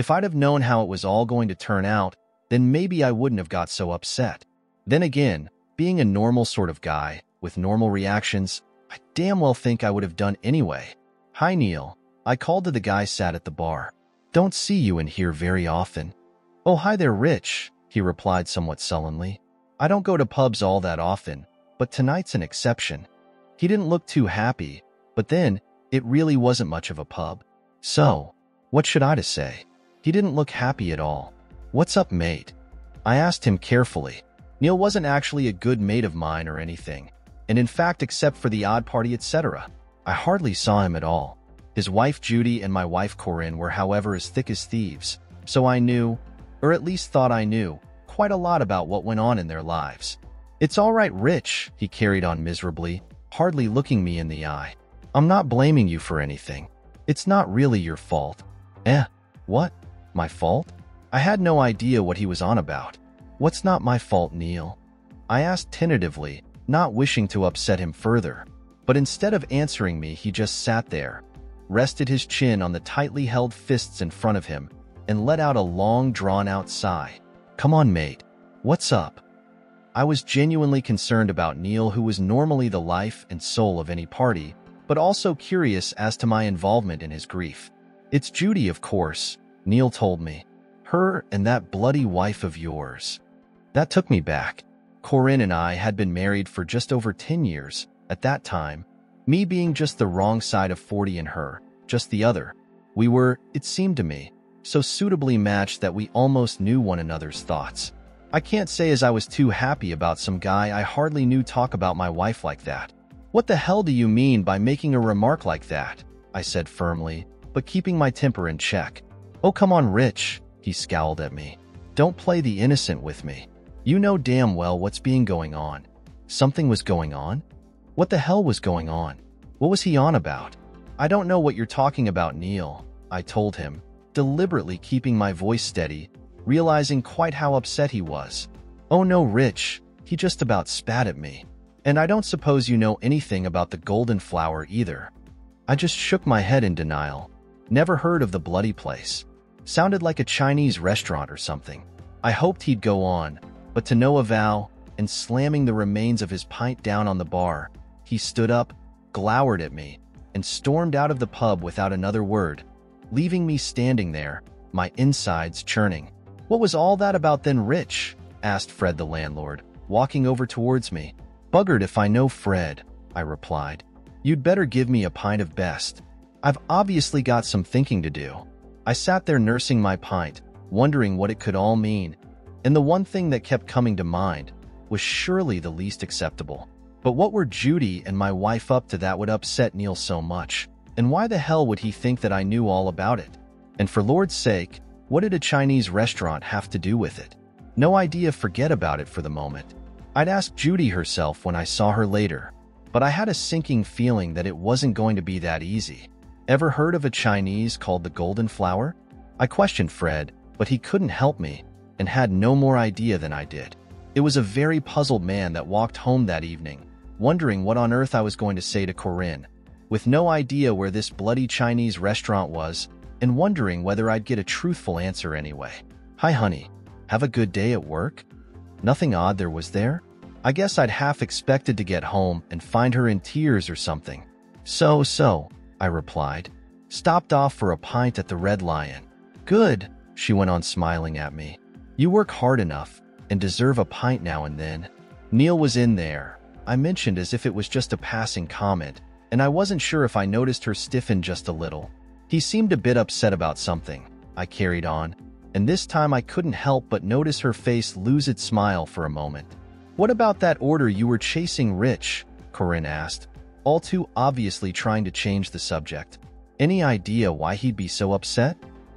If I'd have known how it was all going to turn out, then maybe I wouldn't have got so upset. Then again, being a normal sort of guy, with normal reactions, I damn well think I would have done anyway. "Hi, Neil," I called to the guy sat at the bar. "Don't see you in here very often." "Oh, hi there, Rich," he replied somewhat sullenly. "I don't go to pubs all that often, but tonight's an exception." He didn't look too happy, but then, it really wasn't much of a pub. So, what should I to say? He didn't look happy at all. "What's up, mate?" I asked him carefully. Neil wasn't actually a good mate of mine or anything, and in fact, except for the odd party, etc., I hardly saw him at all. His wife Judy and my wife Corinne were, however, as thick as thieves, so I knew, or at least thought I knew, quite a lot about what went on in their lives. "It's all right, Rich," he carried on miserably, hardly looking me in the eye. "I'm not blaming you for anything. It's not really your fault." What? My fault? I had no idea what he was on about. "What's not my fault, Neil?" I asked tentatively, not wishing to upset him further. But instead of answering me, he just sat there, rested his chin on the tightly held fists in front of him, and let out a long, drawn-out sigh. "Come on, mate. What's up?" I was genuinely concerned about Neil, who was normally the life and soul of any party, but also curious as to my involvement in his grief. "It's Judy, of course," Neil told me. "Her and that bloody wife of yours." That took me back. Corinne and I had been married for just over 10 years at that time, me being just the wrong side of 40 and her, just the other. We were, it seemed to me, so suitably matched that we almost knew one another's thoughts. I can't say as I was too happy about some guy I hardly knew talk about my wife like that. "What the hell do you mean by making a remark like that?" I said firmly, but keeping my temper in check. "Oh, come on, Rich," he scowled at me. "Don't play the innocent with me. You know damn well what's being going on." Something was going on? What the hell was going on? What was he on about? "I don't know what you're talking about, Neil," I told him, deliberately keeping my voice steady, realizing quite how upset he was. "Oh no, Rich," he just about spat at me. "And I don't suppose you know anything about the Golden Flower either." I just shook my head in denial. Never heard of the bloody place. Sounded like a Chinese restaurant or something. I hoped he'd go on, but to no avail, and slamming the remains of his pint down on the bar, he stood up, glowered at me, and stormed out of the pub without another word, leaving me standing there, my insides churning. "What was all that about then, Rich?" asked Fred the landlord, walking over towards me. "Buggered if I know, Fred," I replied. "You'd better give me a pint of best. I've obviously got some thinking to do." I sat there nursing my pint, wondering what it could all mean, and the one thing that kept coming to mind was surely the least acceptable. But what were Judy and my wife up to that would upset Neil so much? And why the hell would he think that I knew all about it? And for Lord's sake, what did a Chinese restaurant have to do with it? No idea, forget about it for the moment. I'd ask Judy herself when I saw her later, but I had a sinking feeling that it wasn't going to be that easy. "Ever heard of a Chinese called the Golden Flower?" I questioned Fred, but he couldn't help me, and had no more idea than I did. It was a very puzzled man that walked home that evening, wondering what on earth I was going to say to Corinne, with no idea where this bloody Chinese restaurant was, and wondering whether I'd get a truthful answer anyway. "Hi, honey. Have a good day at work?" Nothing odd there, was there? I guess I'd half expected to get home and find her in tears or something. So, I replied. "Stopped off for a pint at the Red Lion." "Good," she went on smiling at me. "You work hard enough and deserve a pint now and then." Neil was in there, I mentioned as if it was just a passing comment, and I wasn't sure if I noticed her stiffen just a little. He seemed a bit upset about something, I carried on, and this time I couldn't help but notice her face lose its smile for a moment. "What about that order you were chasing, Rich?" Corinne asked, all too obviously trying to change the subject. "Any idea why he'd be so upset?"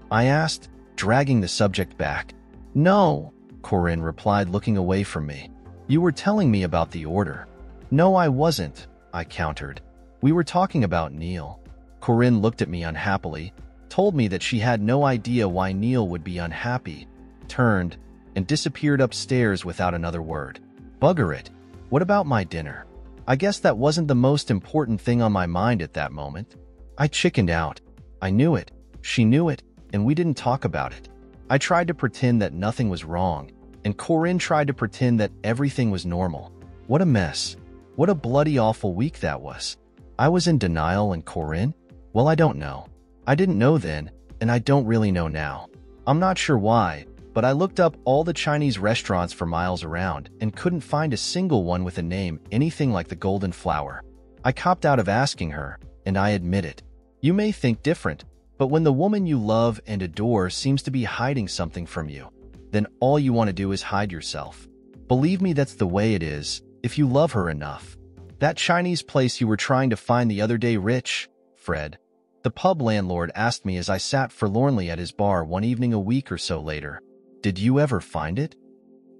I asked, dragging the subject back. "No," Corinne replied, looking away from me. "You were telling me about the order." "No, I wasn't," I countered. "We were talking about Neil." Corinne looked at me unhappily, told me that she had no idea why Neil would be unhappy, turned, and disappeared upstairs without another word. Bugger it. What about my dinner? I guess that wasn't the most important thing on my mind at that moment. I chickened out. I knew it. She knew it. and we didn't talk about it. I tried to pretend that nothing was wrong, and Corinne tried to pretend that everything was normal. What a mess. What a bloody awful week that was. I was in denial, and Corinne? Well, I don't know. I didn't know then, and I don't really know now. I'm not sure why, but I looked up all the Chinese restaurants for miles around and couldn't find a single one with a name anything like the Golden Flower. I copped out of asking her, and I admit it. You may think different, but when the woman you love and adore seems to be hiding something from you, then all you want to do is hide yourself. Believe me, that's the way it is, if you love her enough. That Chinese place you were trying to find the other day, Rich, Fred, the pub landlord asked me as I sat forlornly at his bar one evening a week or so later. Did you ever find it?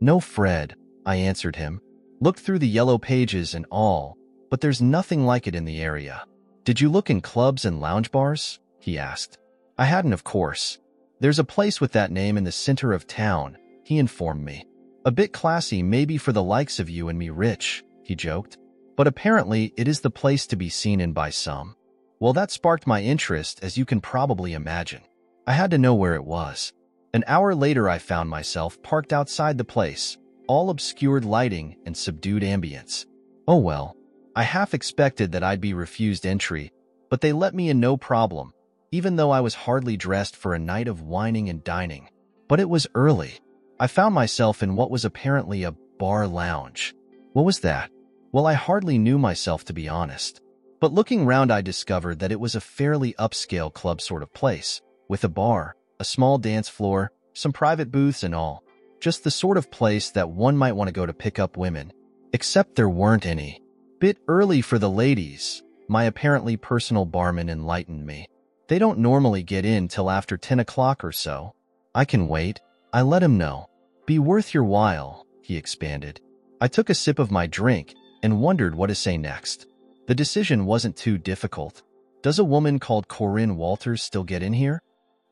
No, Fred, I answered him. Looked through the yellow pages and all, but there's nothing like it in the area. Did you look in clubs and lounge bars? He asked. I hadn't, of course. There's a place with that name in the center of town, he informed me. A bit classy maybe for the likes of you and me, Rich, he joked. But apparently it is the place to be seen in by some. Well, that sparked my interest, as you can probably imagine. I had to know where it was. An hour later I found myself parked outside the place, all obscured lighting and subdued ambience. Oh well, I half expected that I'd be refused entry, but they let me in no problem, even though I was hardly dressed for a night of wining and dining. But it was early. I found myself in what was apparently a bar lounge. What was that? Well, I hardly knew myself, to be honest. But looking round I discovered that it was a fairly upscale club sort of place, with a bar, a small dance floor, some private booths and all. Just the sort of place that one might want to go to pick up women. Except there weren't any. Bit early for the ladies, my apparently personal barman enlightened me. They don't normally get in till after 10 o'clock or so. I can wait, I let him know. Be worth your while, he expanded. I took a sip of my drink and wondered what to say next. The decision wasn't too difficult. Does a woman called Corinne Walters still get in here?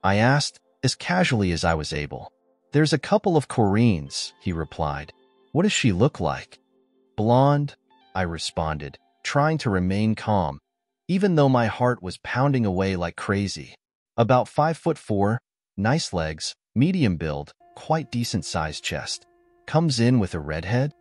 I asked, as casually as I was able. There's a couple of Corinnes, he replied. What does she look like? Blonde, I responded, trying to remain calm, even though my heart was pounding away like crazy. About 5'4", nice legs, medium build, quite decent-sized chest. Comes in with a redhead?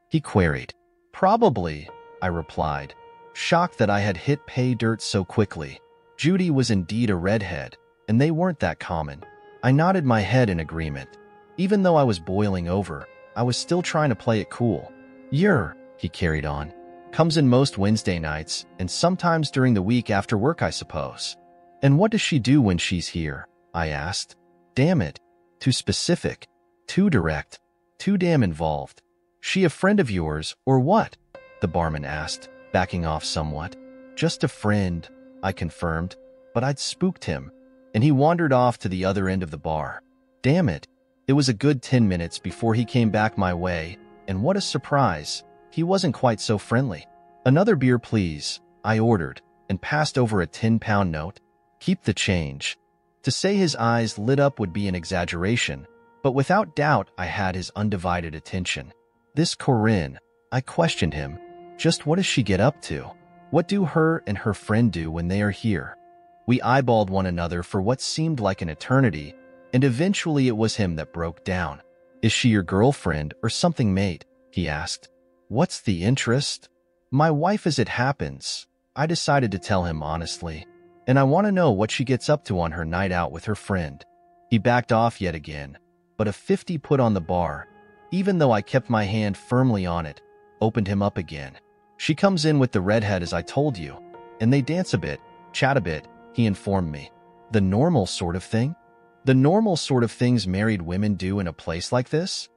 He queried. Probably, I replied, shocked that I had hit pay dirt so quickly. Judy was indeed a redhead, and they weren't that common. I nodded my head in agreement. Even though I was boiling over, I was still trying to play it cool. He carried on. Comes in most Wednesday nights, and sometimes during the week after work, I suppose. And what does she do when she's here? I asked. Damn it. Too specific. Too direct. Too damn involved. She a friend of yours, or what? The barman asked, backing off somewhat. Just a friend, I confirmed, but I'd spooked him, and he wandered off to the other end of the bar. Damn it. It was a good 10 minutes before he came back my way, and what a surprise. He wasn't quite so friendly. Another beer, please, I ordered, and passed over a 10-pound note. Keep the change. To say his eyes lit up would be an exaggeration, but without doubt I had his undivided attention. This Corinne, I questioned him. Just what does she get up to? What do her and her friend do when they are here? We eyeballed one another for what seemed like an eternity, and eventually it was him that broke down. Is she your girlfriend or something, mate? He asked. What's the interest? My wife, as it happens, I decided to tell him honestly, and I want to know what she gets up to on her night out with her friend. He backed off yet again, but a 50 put on the bar, even though I kept my hand firmly on it, opened him up again. She comes in with the redhead, as I told you, and they dance a bit, chat a bit, he informed me. The normal sort of thing? The normal sort of things married women do in a place like this?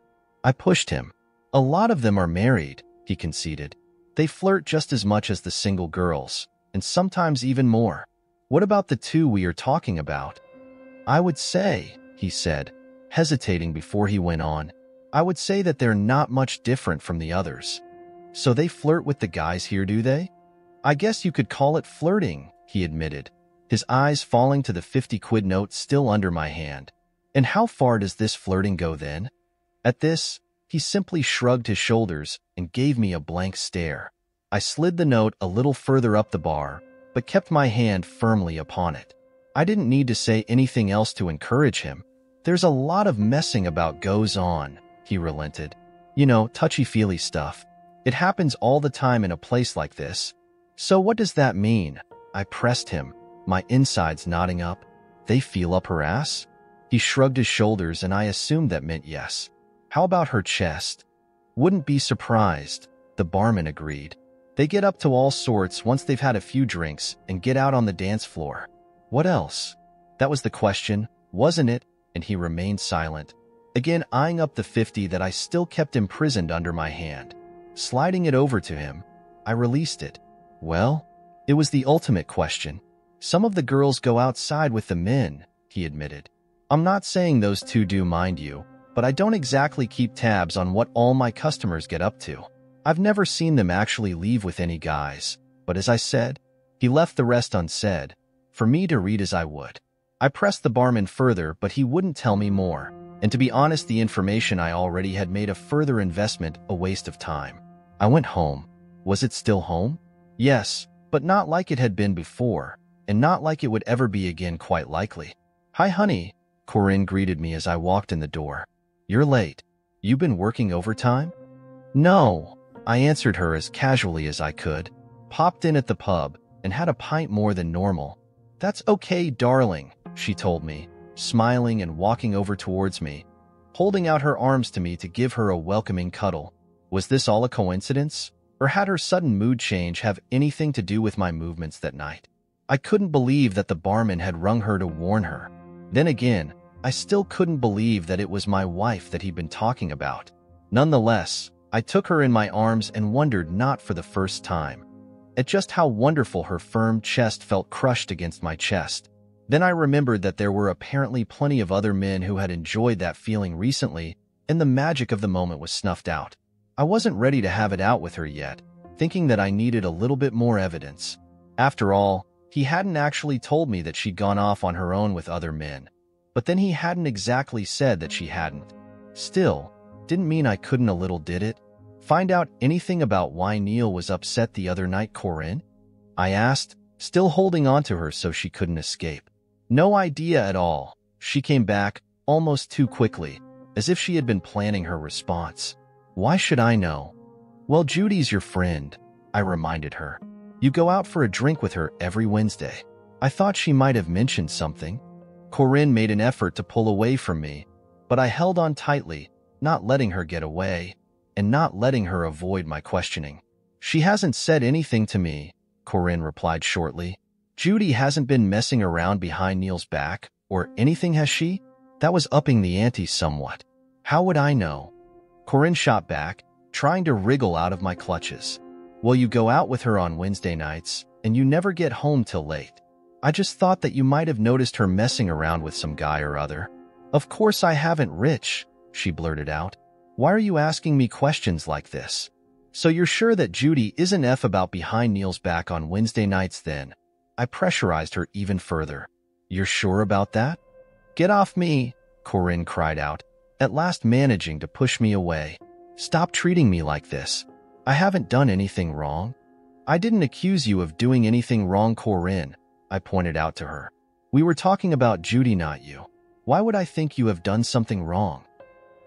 I pushed him. A lot of them are married, he conceded. They flirt just as much as the single girls, and sometimes even more. What about the two we are talking about? I would say, he said, hesitating before he went on, I would say that they're not much different from the others. So they flirt with the guys here, do they? I guess you could call it flirting, he admitted, his eyes falling to the 50-quid note still under my hand. And how far does this flirting go then? At this, he simply shrugged his shoulders and gave me a blank stare. I slid the note a little further up the bar, but kept my hand firmly upon it. I didn't need to say anything else to encourage him. There's a lot of messing about goes on, he relented. You know, touchy-feely stuff. It happens all the time in a place like this. So what does that mean? I pressed him, my insides knotting up. They feel up her ass? He shrugged his shoulders and I assumed that meant yes. How about her chest? Wouldn't be surprised, the barman agreed. They get up to all sorts once they've had a few drinks and get out on the dance floor. What else? That was the question, wasn't it? And he remained silent, again eyeing up the 50 that I still kept imprisoned under my hand. Sliding it over to him, I released it. Well, it was the ultimate question. Some of the girls go outside with the men, he admitted. I'm not saying those two do, mind you, but I don't exactly keep tabs on what all my customers get up to. I've never seen them actually leave with any guys, but as I said, he left the rest unsaid, for me to read as I would. I pressed the barman further, but he wouldn't tell me more, and to be honest, the information I already had made a further investment a waste of time. I went home. Was it still home? Yes, but not like it had been before, and not like it would ever be again, quite likely. Hi, honey, Corinne greeted me as I walked in the door. You're late. You been working overtime? No, I answered her as casually as I could. Popped in at the pub and had a pint more than normal. That's okay, darling, she told me, smiling and walking over towards me, holding out her arms to me to give her a welcoming cuddle. Was this all a coincidence? Or had her sudden mood change have anything to do with my movements that night? I couldn't believe that the barman had rung her to warn her. Then again, I still couldn't believe that it was my wife that he'd been talking about. Nonetheless, I took her in my arms and wondered, not for the first time, at just how wonderful her firm chest felt crushed against my chest. Then I remembered that there were apparently plenty of other men who had enjoyed that feeling recently, and the magic of the moment was snuffed out. I wasn't ready to have it out with her yet, thinking that I needed a little bit more evidence. After all, he hadn't actually told me that she'd gone off on her own with other men. But then he hadn't exactly said that she hadn't. Still, didn't mean I couldn't a little, did it? Find out anything about why Neil was upset the other night, Corinne? I asked, still holding on to her so she couldn't escape. No idea at all, she came back, almost too quickly, as if she had been planning her response. Why should I know? Well, Judy's your friend, I reminded her. You go out for a drink with her every Wednesday. I thought she might have mentioned something. Corinne made an effort to pull away from me, but I held on tightly, not letting her get away, and not letting her avoid my questioning. She hasn't said anything to me, Corinne replied shortly. Judy hasn't been messing around behind Neil's back, or anything, has she? That was upping the ante somewhat. How would I know? Corinne shot back, trying to wriggle out of my clutches. Well, you go out with her on Wednesday nights, and you never get home till late. I just thought that you might have noticed her messing around with some guy or other. Of course I haven't, Rich, she blurted out. Why are you asking me questions like this? So you're sure that Judy isn't F about behind Neil's back on Wednesday nights then? I pressurized her even further. You're sure about that? Get off me, Corinne cried out, at last managing to push me away. Stop treating me like this. I haven't done anything wrong. I didn't accuse you of doing anything wrong, Corinne, I pointed out to her. We were talking about Judy, not you. Why would I think you have done something wrong?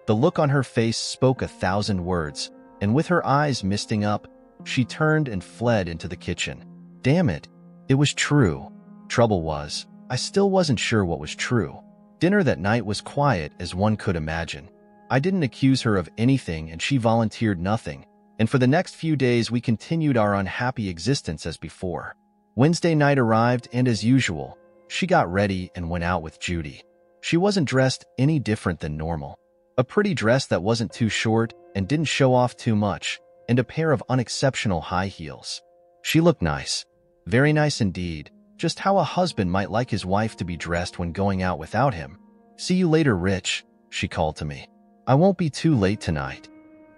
The look on her face spoke 1,000 words, and with her eyes misting up, she turned and fled into the kitchen. Damn it, it was true. Trouble was, I still wasn't sure what was true. Dinner that night was quiet as one could imagine. I didn't accuse her of anything and she volunteered nothing, and for the next few days we continued our unhappy existence as before. Wednesday night arrived and as usual, she got ready and went out with Judy. She wasn't dressed any different than normal. A pretty dress that wasn't too short and didn't show off too much, and a pair of unexceptional high heels. She looked nice. Very nice indeed, just how a husband might like his wife to be dressed when going out without him. See you later, Rich, she called to me. I won't be too late tonight.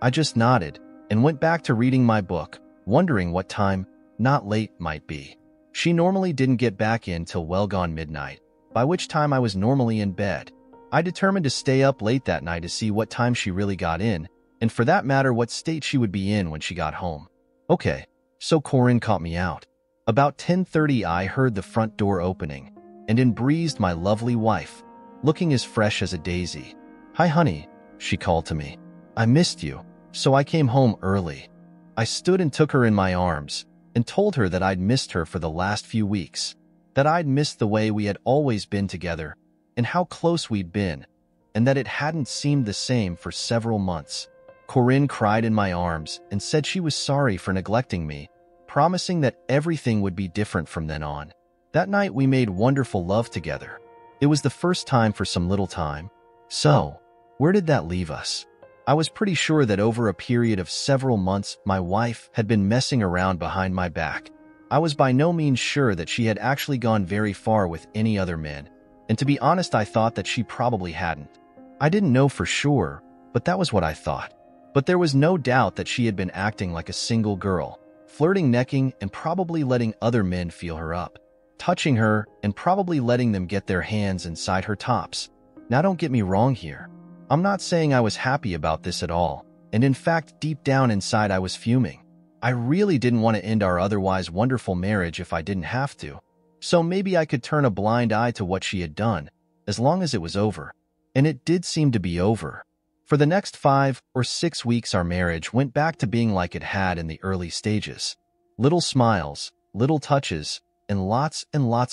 I just nodded and went back to reading my book, wondering what time not late might be. She normally didn't get back in till well gone midnight, by which time I was normally in bed. I determined to stay up late that night to see what time she really got in, and for that matter what state she would be in when she got home. Okay, so Corinne caught me out. About 10:30 I heard the front door opening, and in breezed my lovely wife, looking as fresh as a daisy. "Hi, honey," she called to me. "I missed you, so I came home early." I stood and took her in my arms and told her that I'd missed her for the last few weeks, that I'd missed the way we had always been together and how close we'd been, and that it hadn't seemed the same for several months. Corinne cried in my arms and said she was sorry for neglecting me, promising that everything would be different from then on. That night we made wonderful love together. It was the first time for some little time. So, where did that leave us? I was pretty sure that over a period of several months, my wife had been messing around behind my back. I was by no means sure that she had actually gone very far with any other men, and to be honest, I thought that she probably hadn't. I didn't know for sure, but that was what I thought. But there was no doubt that she had been acting like a single girl, flirting, necking, and probably letting other men feel her up, touching her, and probably letting them get their hands inside her tops. Now don't get me wrong here. I'm not saying I was happy about this at all, and in fact, deep down inside I was fuming. I really didn't want to end our otherwise wonderful marriage if I didn't have to. So maybe I could turn a blind eye to what she had done, as long as it was over. And it did seem to be over. For the next 5 or 6 weeks our marriage went back to being like it had in the early stages. Little smiles, little touches, and lots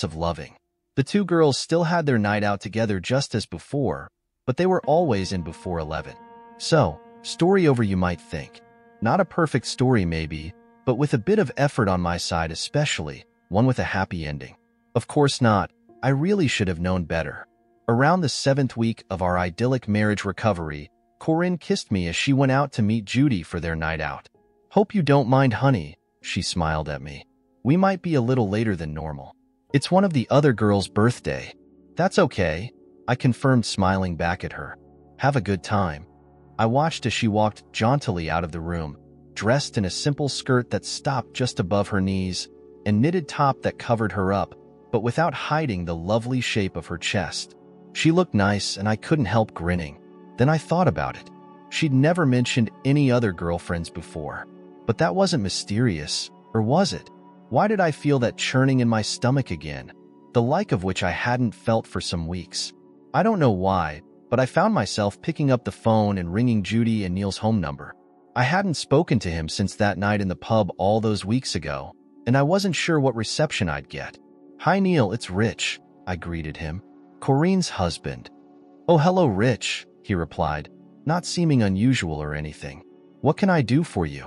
of loving. The two girls still had their night out together just as before, but they were always in before 11. So, story over you might think. Not a perfect story maybe, but with a bit of effort on my side especially, one with a happy ending. Of course not. I really should have known better. Around the 7th week of our idyllic marriage recovery, Corinne kissed me as she went out to meet Judy for their night out. "Hope you don't mind, honey," she smiled at me. "We might be a little later than normal. It's one of the other girls' birthday." "That's okay," I confirmed, smiling back at her. "Have a good time." I watched as she walked jauntily out of the room, dressed in a simple skirt that stopped just above her knees, and knitted top that covered her up, but without hiding the lovely shape of her chest. She looked nice, and I couldn't help grinning. Then I thought about it. She'd never mentioned any other girlfriends before. But that wasn't mysterious, or was it? Why did I feel that churning in my stomach again, the like of which I hadn't felt for some weeks? I don't know why, but I found myself picking up the phone and ringing Judy and Neil's home number. I hadn't spoken to him since that night in the pub all those weeks ago, and I wasn't sure what reception I'd get. "Hi, Neil, it's Rich," I greeted him. "Corinne's husband." "Oh, hello, Rich," he replied, not seeming unusual or anything. "What can I do for you?"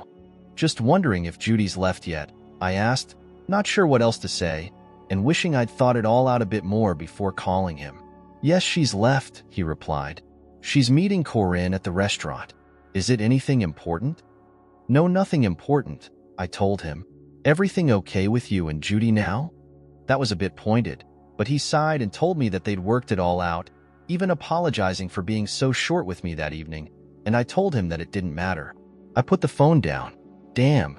"Just wondering if Judy's left yet," I asked, not sure what else to say, and wishing I'd thought it all out a bit more before calling him. "Yes, she's left," he replied. "She's meeting Corinne at the restaurant. Is it anything important?" "No, nothing important," I told him. "Everything okay with you and Judy now?" That was a bit pointed, but he sighed and told me that they'd worked it all out, even apologizing for being so short with me that evening, and I told him that it didn't matter. I put the phone down. Damn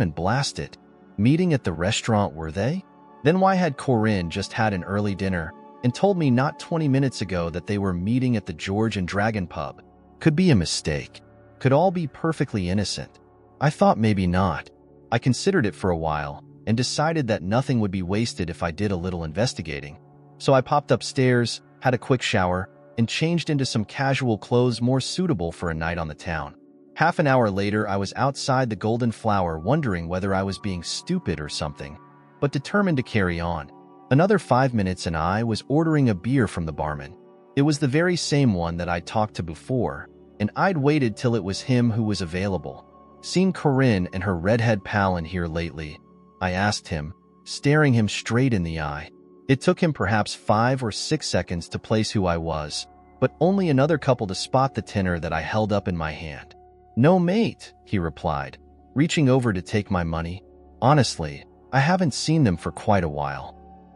and blast it. Meeting at the restaurant, were they? Then why had Corinne just had an early dinner and told me not 20 minutes ago that they were meeting at the George and Dragon pub? Could be a mistake. Could all be perfectly innocent. I thought maybe not. I considered it for a while and decided that nothing would be wasted if I did a little investigating. So I popped upstairs, had a quick shower, and changed into some casual clothes more suitable for a night on the town. Half an hour later, I was outside the Golden Flower wondering whether I was being stupid or something, but determined to carry on. Another 5 minutes and I was ordering a beer from the barman. It was the very same one that I'd talked to before, and I'd waited till it was him who was available. "Seen Corinne and her redhead pal in here lately?" I asked him, staring him straight in the eye. It took him perhaps 5 or 6 seconds to place who I was, but only another couple to spot the tenner that I held up in my hand. "No, mate," he replied, reaching over to take my money. "Honestly, I haven't seen them for quite a while."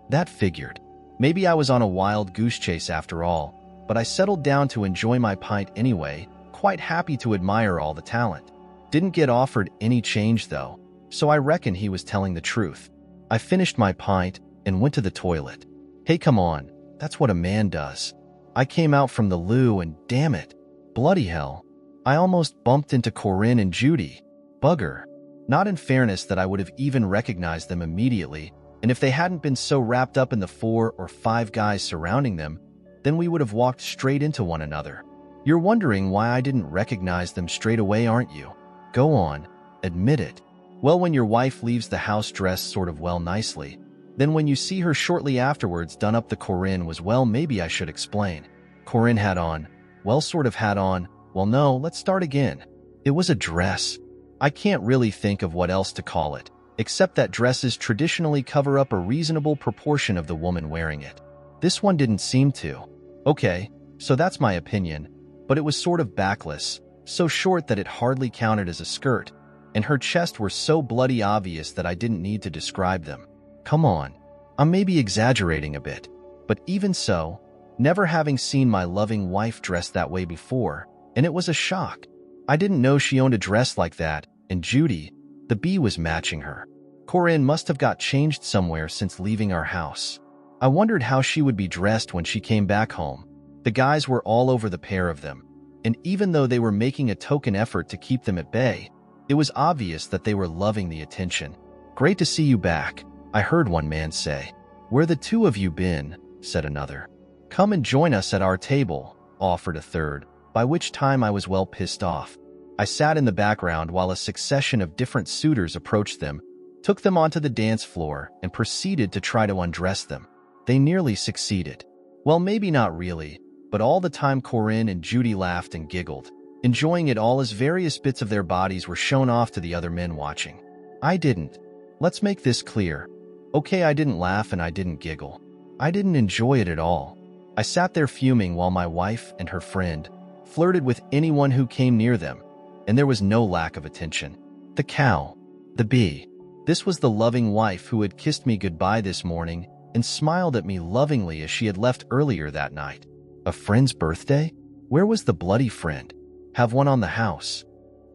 That figured. Maybe I was on a wild goose chase after all, but I settled down to enjoy my pint anyway, quite happy to admire all the talent. Didn't get offered any change though, so I reckon he was telling the truth. I finished my pint and went to the toilet. Hey, come on, that's what a man does. I came out from the loo and damn it, bloody hell, I almost bumped into Corinne and Judy. Bugger. Not in fairness that I would have even recognized them immediately, And if they hadn't been so wrapped up in the 4 or 5 guys surrounding them, then we would have walked straight into one another. You're wondering why I didn't recognize them straight away, aren't you? Go on, admit it. Well, when your wife leaves the house dressed sort of well nicely, then when you see her shortly afterwards done up, the Corinne was, well, maybe I should explain. Corinne had on, well, sort of had on, well, no, let's start again. It was a dress. I can't really think of what else to call it, except that dresses traditionally cover up a reasonable proportion of the woman wearing it. This one didn't seem to. Okay, so that's my opinion, but it was sort of backless, so short that it hardly counted as a skirt, and her chest were so bloody obvious that I didn't need to describe them. Come on, I'm maybe exaggerating a bit, but even so, never having seen my loving wife dressed that way before, and it was a shock. I didn't know she owned a dress like that, and Judy, the bee, was matching her. Corinne must have got changed somewhere since leaving our house. I wondered how she would be dressed when she came back home. The guys were all over the pair of them, and even though they were making a token effort to keep them at bay, it was obvious that they were loving the attention. Great to see you back, I heard one man say. Where the two of you been? Said another. Come and join us at our table, offered a third, by which time I was well pissed off. I sat in the background while a succession of different suitors approached them, took them onto the dance floor, and proceeded to try to undress them. They nearly succeeded. Well, maybe not really, but all the time Corinne and Judy laughed and giggled, enjoying it all as various bits of their bodies were shown off to the other men watching. I didn't. Let's make this clear. Okay, I didn't laugh and I didn't giggle. I didn't enjoy it at all. I sat there fuming while my wife and her friend flirted with anyone who came near them, and there was no lack of attention. The cow, the bee. This was the loving wife who had kissed me goodbye this morning and smiled at me lovingly as she had left earlier that night. A friend's birthday? Where was the bloody friend? Have one on the house.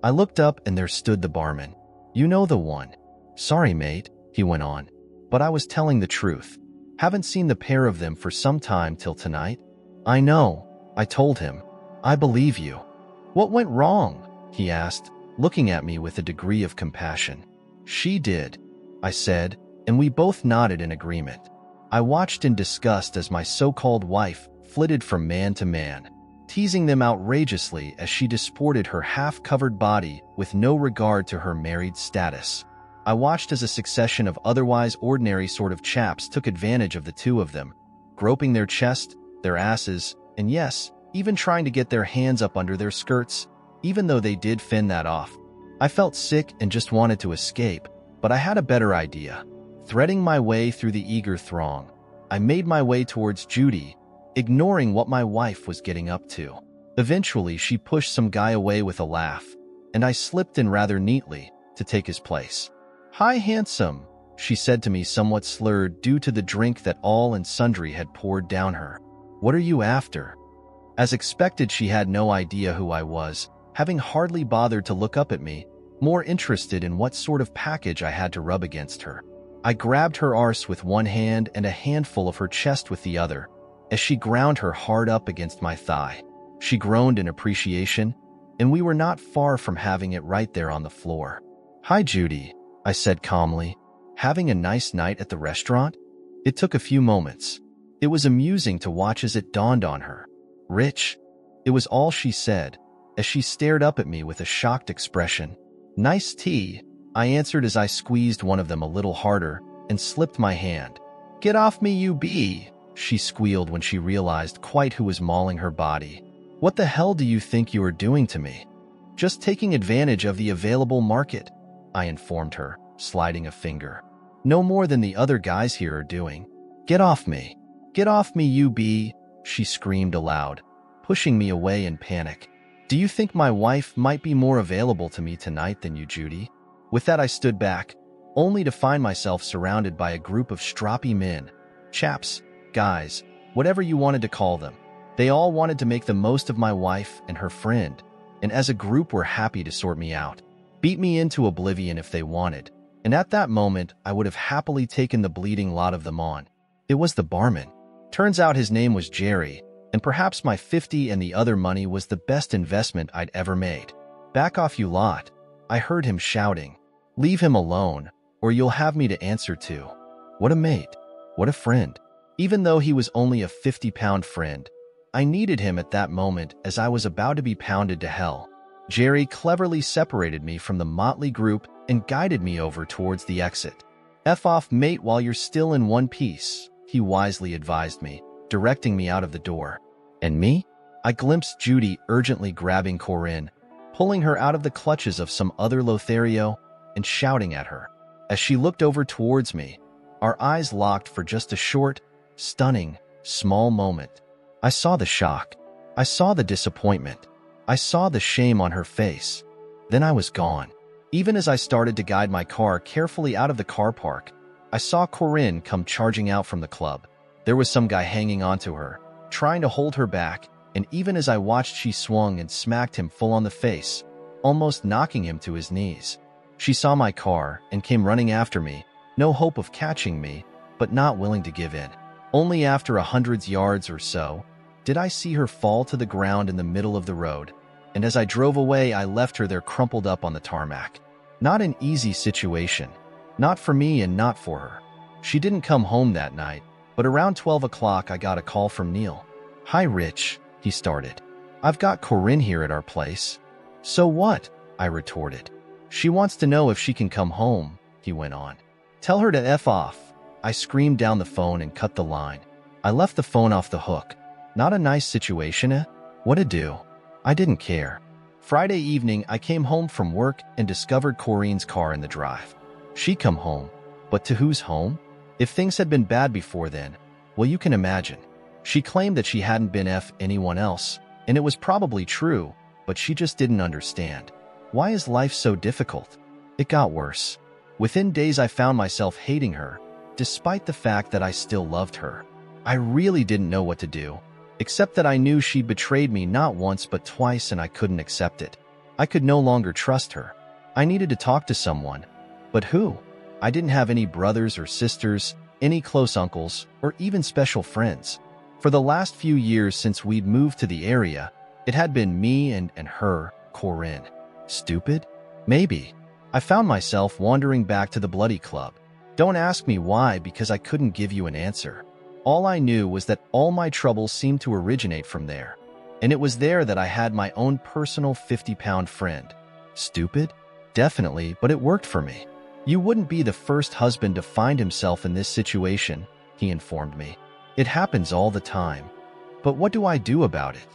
I looked up and there stood the barman. You know the one. Sorry, mate, he went on, but I was telling the truth. Haven't seen the pair of them for some time till tonight. I know, I told him. I believe you. What went wrong? He asked, looking at me with a degree of compassion. She did, I said, and we both nodded in agreement. I watched in disgust as my so-called wife flitted from man to man, teasing them outrageously as she disported her half-covered body with no regard to her married status. I watched as a succession of otherwise ordinary sort of chaps took advantage of the two of them, groping their chest, their asses, and yes, even trying to get their hands up under their skirts, even though they did fend that off. I felt sick and just wanted to escape, but I had a better idea. Threading my way through the eager throng, I made my way towards Judy, ignoring what my wife was getting up to. Eventually, she pushed some guy away with a laugh, and I slipped in rather neatly to take his place. Hi, handsome, she said to me, somewhat slurred due to the drink that all and sundry had poured down her. What are you after? As expected, she had no idea who I was, having hardly bothered to look up at me, more interested in what sort of package I had to rub against her. I grabbed her arse with one hand and a handful of her chest with the other, as she ground her hard up against my thigh. She groaned in appreciation, and we were not far from having it right there on the floor. Hi, Judy, I said calmly. Having a nice night at the restaurant? It took a few moments. It was amusing to watch as it dawned on her. Rich? It was all she said, as she stared up at me with a shocked expression. Nice tea, I answered as I squeezed one of them a little harder and slipped my hand. Get off me, you bee, she squealed when she realized quite who was mauling her body. What the hell do you think you are doing to me? Just taking advantage of the available market, I informed her, sliding a finger. No more than the other guys here are doing. Get off me. Get off me, you bee, she screamed aloud, pushing me away in panic. Do you think my wife might be more available to me tonight than you, Judy? With that, I stood back, only to find myself surrounded by a group of stroppy men, chaps, guys, whatever you wanted to call them. They all wanted to make the most of my wife and her friend, and as a group were happy to sort me out, beat me into oblivion if they wanted, and at that moment I would have happily taken the bleeding lot of them on. It was the barman. Turns out his name was Jerry, and perhaps my 50 and the other money was the best investment I'd ever made. Back off, you lot, I heard him shouting. Leave him alone, or you'll have me to answer to. What a mate. What a friend. Even though he was only a 50-pound friend, I needed him at that moment as I was about to be pounded to hell. Jerry cleverly separated me from the motley group and guided me over towards the exit. "F off, mate, while you're still in one piece," he wisely advised me, directing me out of the door. And me? I glimpsed Judy urgently grabbing Corinne, pulling her out of the clutches of some other Lothario, and shouting at her. As she looked over towards me, our eyes locked for just a short, stunning, small moment. I saw the shock. I saw the disappointment. I saw the shame on her face. Then I was gone. Even as I started to guide my car carefully out of the car park, I saw Corinne come charging out from the club. There was some guy hanging onto her, trying to hold her back, and even as I watched, she swung and smacked him full on the face, almost knocking him to his knees. She saw my car and came running after me, no hope of catching me, but not willing to give in. Only after 100 yards or so did I see her fall to the ground in the middle of the road, and as I drove away, I left her there crumpled up on the tarmac. Not an easy situation. Not for me and not for her. She didn't come home that night, but around 12 o'clock I got a call from Neil. "Hi, Rich," he started. "I've got Corinne here at our place." "So what?" I retorted. "She wants to know if she can come home," he went on. "Tell her to F off." I screamed down the phone and cut the line. I left the phone off the hook. Not a nice situation, eh? What to do? I didn't care. Friday evening, I came home from work and discovered Corinne's car in the drive. She'd come home, but to whose home? If things had been bad before then, well, you can imagine. She claimed that she hadn't been anyone else, and it was probably true, but she just didn't understand. Why is life so difficult? It got worse. Within days, I found myself hating her, despite the fact that I still loved her. I really didn't know what to do, except that I knew she'd betrayed me not once but twice, and I couldn't accept it. I could no longer trust her. I needed to talk to someone. But who? I didn't have any brothers or sisters, any close uncles, or even special friends. For the last few years since we'd moved to the area, it had been me and her, Corinne. Stupid? Maybe. I found myself wandering back to the Bloody Club. Don't ask me why, because I couldn't give you an answer. All I knew was that all my troubles seemed to originate from there. And it was there that I had my own personal 50-pound friend. Stupid? Definitely, but it worked for me. "You wouldn't be the first husband to find himself in this situation," he informed me. "It happens all the time. But what do I do about it?"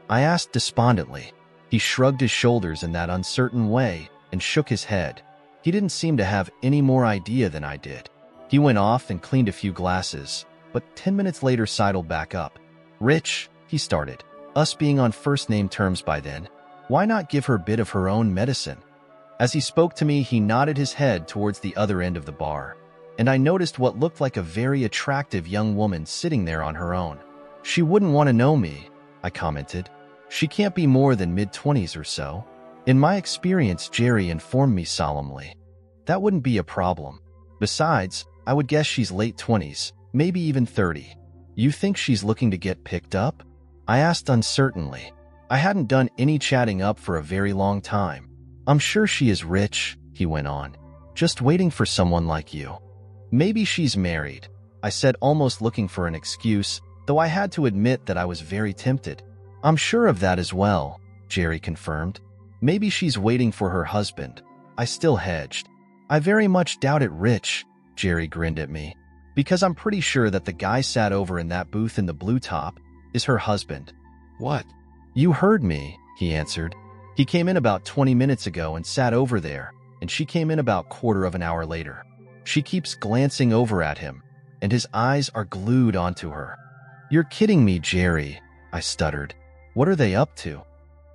I asked despondently. He shrugged his shoulders in that uncertain way and shook his head. He didn't seem to have any more idea than I did. He went off and cleaned a few glasses, but 10 minutes later sidled back up. "Rich," he started, "us being on first-name terms by then, why not give her a bit of her own medicine?" As he spoke to me, he nodded his head towards the other end of the bar, and I noticed what looked like a very attractive young woman sitting there on her own. "She wouldn't want to know me," I commented. "She can't be more than mid-20s or so." "In my experience," Jerry informed me solemnly, "that wouldn't be a problem. Besides, I would guess she's late 20s, maybe even 30. You think she's looking to get picked up?" I asked uncertainly. I hadn't done any chatting up for a very long time. "I'm sure she is, Rich," he went on, "just waiting for someone like you." "Maybe she's married," I said, almost looking for an excuse, though I had to admit that I was very tempted. "I'm sure of that as well," Jerry confirmed. "Maybe she's waiting for her husband." I still hedged. "I very much doubt it, Rich," Jerry grinned at me, "because I'm pretty sure that the guy sat over in that booth in the blue top is her husband." "What?" "You heard me," he answered. "He came in about 20 minutes ago and sat over there, and she came in about quarter of an hour later. She keeps glancing over at him, and his eyes are glued onto her." "You're kidding me, Jerry," I stuttered. "What are they up to?"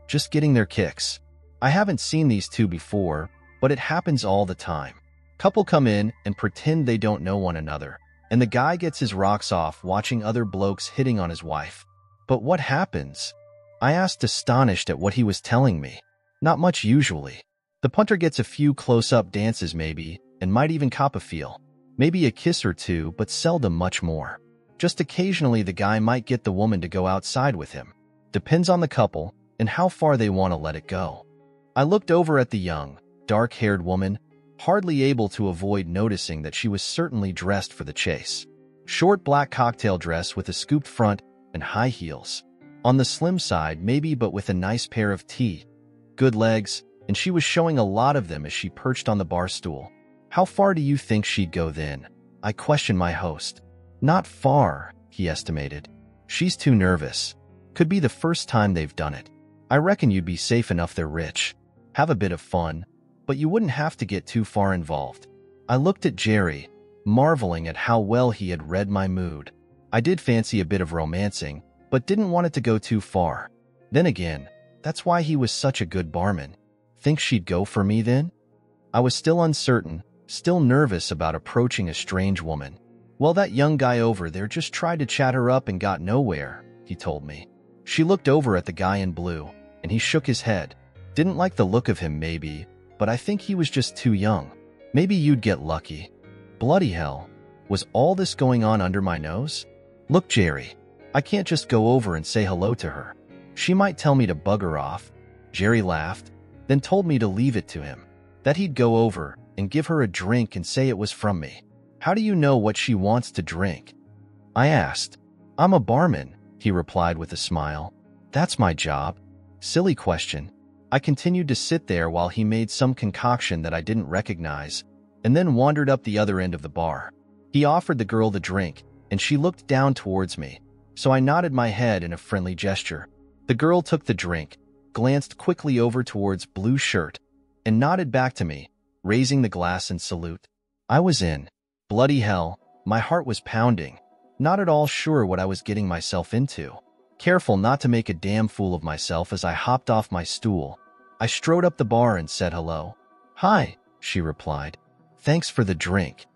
"Just getting their kicks. I haven't seen these two before, but it happens all the time. Couple come in and pretend they don't know one another, and the guy gets his rocks off watching other blokes hitting on his wife." "But what happens?" I asked, astonished at what he was telling me. "Not much usually. The punter gets a few close-up dances maybe, and might even cop a feel. Maybe a kiss or two, but seldom much more. Just occasionally the guy might get the woman to go outside with him. Depends on the couple and how far they want to let it go." I looked over at the young, dark-haired woman, hardly able to avoid noticing that she was certainly dressed for the chase. Short black cocktail dress with a scooped front and high heels. On the slim side, maybe, but with a nice pair of teeth. Good legs, and she was showing a lot of them as she perched on the bar stool. How far do you think she'd go then? I questioned my host. Not far, he estimated. She's too nervous. Could be the first time they've done it. I reckon you'd be safe enough, they're rich. Have a bit of fun, but you wouldn't have to get too far involved. I looked at Jerry, marveling at how well he had read my mood. I did fancy a bit of romancing, but didn't want it to go too far. Then again, that's why he was such a good barman. Think she'd go for me then? I was still uncertain, still nervous about approaching a strange woman. Well, that young guy over there just tried to chat her up and got nowhere, he told me. She looked over at the guy in blue, and he shook his head. Didn't like the look of him maybe, but I think he was just too young. Maybe you'd get lucky. Bloody hell, was all this going on under my nose? Look, Jerry, I can't just go over and say hello to her. She might tell me to bugger off. Jerry laughed, then told me to leave it to him. That he'd go over and give her a drink and say it was from me. How do you know what she wants to drink? I asked. I'm a barman, he replied with a smile. That's my job. Silly question. I continued to sit there while he made some concoction that I didn't recognize, and then wandered up the other end of the bar. He offered the girl the drink, and she looked down towards me, so I nodded my head in a friendly gesture. The girl took the drink, glanced quickly over towards Blue Shirt, and nodded back to me, raising the glass in salute. I was in. Bloody hell, my heart was pounding, not at all sure what I was getting myself into. Careful not to make a damn fool of myself as I hopped off my stool. I strode up the bar and said hello. Hi, she replied. Thanks for the drink.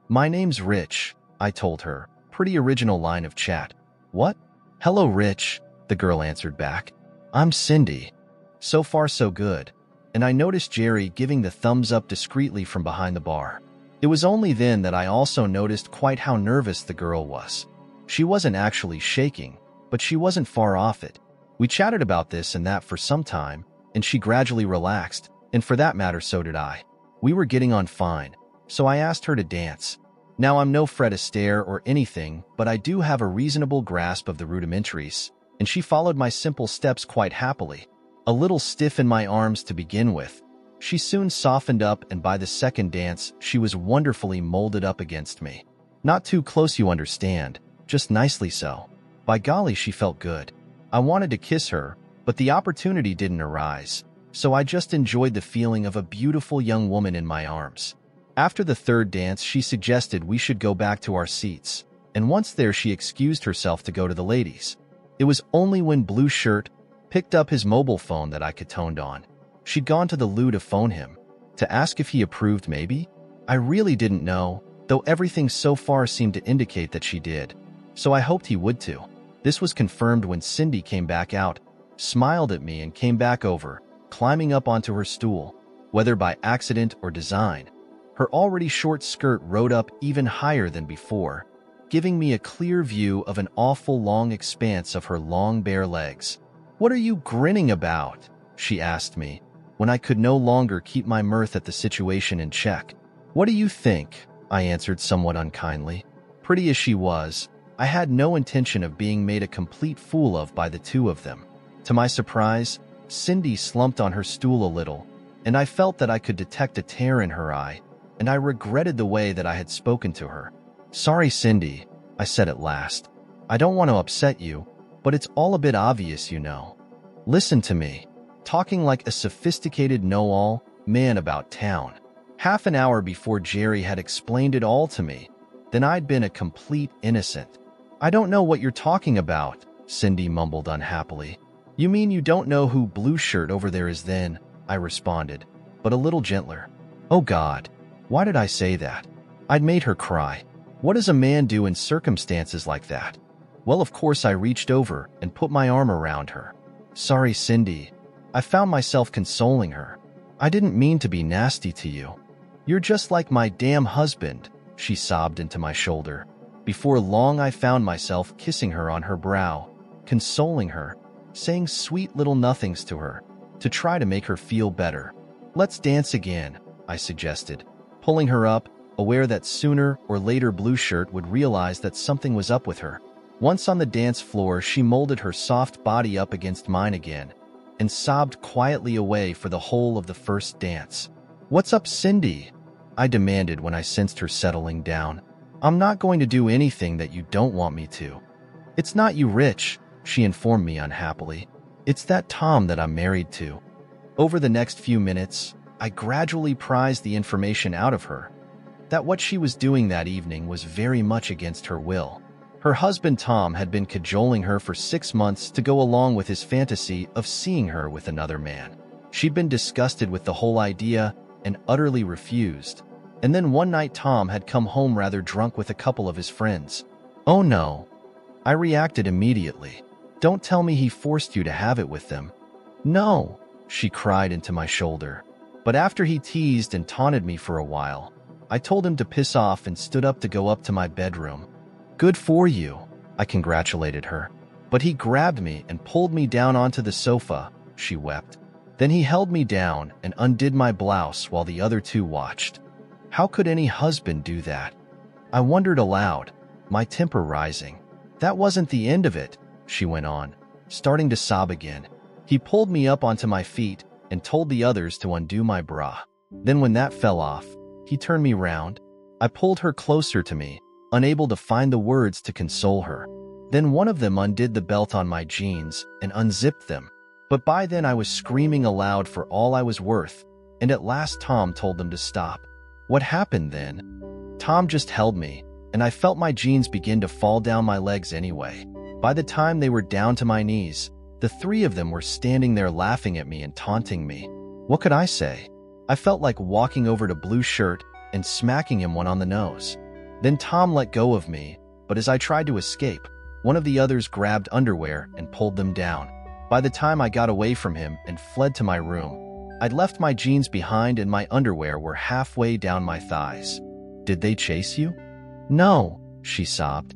My name's Rich, I told her. Pretty original line of chat. What? Hello, Rich, the girl answered back. I'm Cindy. So far so good. And I noticed Jerry giving the thumbs up discreetly from behind the bar. It was only then that I also noticed quite how nervous the girl was. She wasn't actually shaking, but she wasn't far off it. We chatted about this and that for some time, and she gradually relaxed, and for that matter so did I. We were getting on fine, so I asked her to dance. Now I'm no Fred Astaire or anything, but I do have a reasonable grasp of the rudimentaries, and she followed my simple steps quite happily. A little stiff in my arms to begin with, she soon softened up, and by the second dance, she was wonderfully molded up against me. Not too close, you understand, just nicely so. By golly, she felt good. I wanted to kiss her, but the opportunity didn't arise, so I just enjoyed the feeling of a beautiful young woman in my arms. After the third dance, she suggested we should go back to our seats, and once there, she excused herself to go to the ladies. It was only when Blue Shirt picked up his mobile phone that I catoned on. She'd gone to the loo to phone him, to ask if he approved maybe? I really didn't know, though everything so far seemed to indicate that she did, so I hoped he would too. This was confirmed when Cindy came back out, smiled at me and came back over, climbing up onto her stool, whether by accident or design. Her already short skirt rode up even higher than before, giving me a clear view of an awful long expanse of her long bare legs. What are you grinning about? She asked me, when I could no longer keep my mirth at the situation in check. What do you think? I answered somewhat unkindly. Pretty as she was, I had no intention of being made a complete fool of by the two of them. To my surprise, Cindy slumped on her stool a little, and I felt that I could detect a tear in her eye, and I regretted the way that I had spoken to her. Sorry, Cindy, I said at last. I don't want to upset you, but it's all a bit obvious, you know. Listen to me. Talking like a sophisticated know-all man about town. Half an hour before Jerry had explained it all to me, then I'd been a complete innocent. I don't know what you're talking about, Cindy mumbled unhappily. You mean you don't know who Blue Shirt over there is then? I responded, but a little gentler. Oh God, why did I say that? I'd made her cry. What does a man do in circumstances like that? Well, of course I reached over and put my arm around her. Sorry, Cindy. I found myself consoling her. I didn't mean to be nasty to you. You're just like my damn husband, she sobbed into my shoulder. Before long, I found myself kissing her on her brow, consoling her, saying sweet little nothings to her, to try to make her feel better. Let's dance again, I suggested. pulling her up, aware that sooner or later Blue Shirt would realize that something was up with her. Once on the dance floor, she molded her soft body up against mine again and sobbed quietly away for the whole of the first dance. "What's up, Cindy?" I demanded when I sensed her settling down. "I'm not going to do anything that you don't want me to." "It's not you, Rich," she informed me unhappily. "It's that Tom that I'm married to." Over the next few minutes, I gradually prized the information out of her that what she was doing that evening was very much against her will. Her husband Tom had been cajoling her for 6 months to go along with his fantasy of seeing her with another man. She'd been disgusted with the whole idea and utterly refused. And then one night Tom had come home rather drunk with a couple of his friends. "Oh no." I reacted immediately. "Don't tell me he forced you to have it with them." "No," she cried into my shoulder. But after he teased and taunted me for a while, I told him to piss off and stood up to go up to my bedroom. "Good for you," I congratulated her. But he grabbed me and pulled me down onto the sofa, she wept. Then he held me down and undid my blouse while the other two watched. How could any husband do that? I wondered aloud, my temper rising. "That wasn't the end of it," she went on, starting to sob again. "He pulled me up onto my feet and told the others to undo my bra. Then when that fell off, he turned me round. I pulled her closer to me, unable to find the words to console her. Then one of them undid the belt on my jeans and unzipped them. But by then I was screaming aloud for all I was worth, and at last Tom told them to stop." "What happened then?" "Tom just held me, and I felt my jeans begin to fall down my legs anyway. By the time they were down to my knees, the 3 of them were standing there laughing at me and taunting me. What could I say? I felt like walking over to Blue Shirt and smacking him one on the nose. Then Tom let go of me, but as I tried to escape, one of the others grabbed underwear and pulled them down. By the time I got away from him and fled to my room, I'd left my jeans behind and my underwear were halfway down my thighs. "Did they chase you?" "No," she sobbed.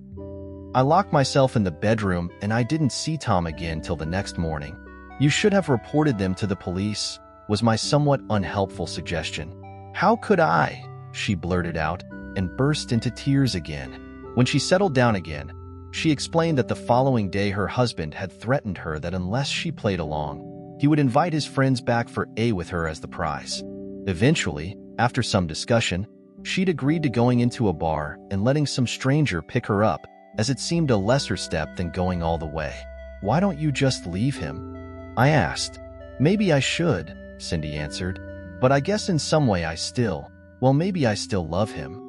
"I locked myself in the bedroom and I didn't see Tom again till the next morning." "You should have reported them to the police," was my somewhat unhelpful suggestion. "How could I?" she blurted out and burst into tears again. When she settled down again, she explained that the following day her husband had threatened her that unless she played along, he would invite his friends back for A with her as the prize. Eventually, after some discussion, she'd agreed to going into a bar and letting some stranger pick her up, as it seemed a lesser step than going all the way. "Why don't you just leave him?" I asked. "Maybe I should," Cindy answered, "but I guess in some way maybe I still love him."